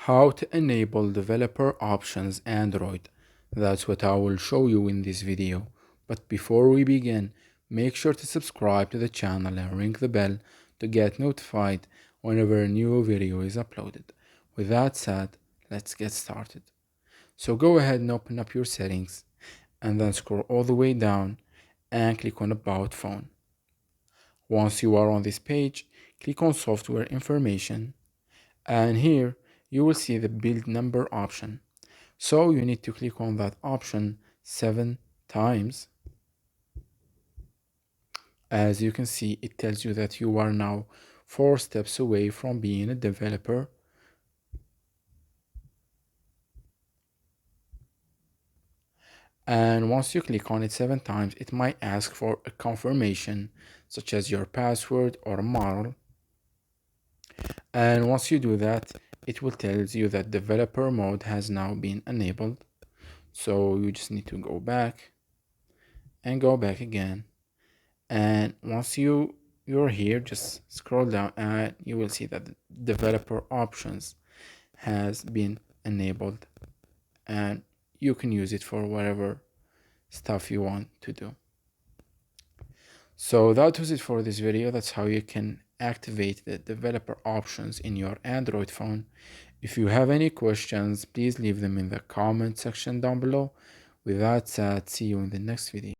How to enable developer options Android. That's what I will show you in this video. But before we begin, make sure to subscribe to the channel and ring the bell to get notified whenever a new video is uploaded. With that said, let's get started. So go ahead and open up your settings and then scroll all the way down and click on About Phone. Once you are on this page, click on Software Information, and here you will see the build number option. So you need to click on that option 7 times. As you can see, it tells you that you are now 4 steps away from being a developer. And once you click on it 7 times, it might ask for a confirmation, such as your password or a model. And once you do that, it will tell you that developer mode has now been enabled. So you just need to go back and go back again. And once you're here, just scroll down and you will see that the developer options has been enabled, and you can use it for whatever stuff you want to do. So that was it for this video. That's how you can activate the developer options in your Android phone. If you have any questions, please leave them in the comment section down below. With that said, see you in the next video.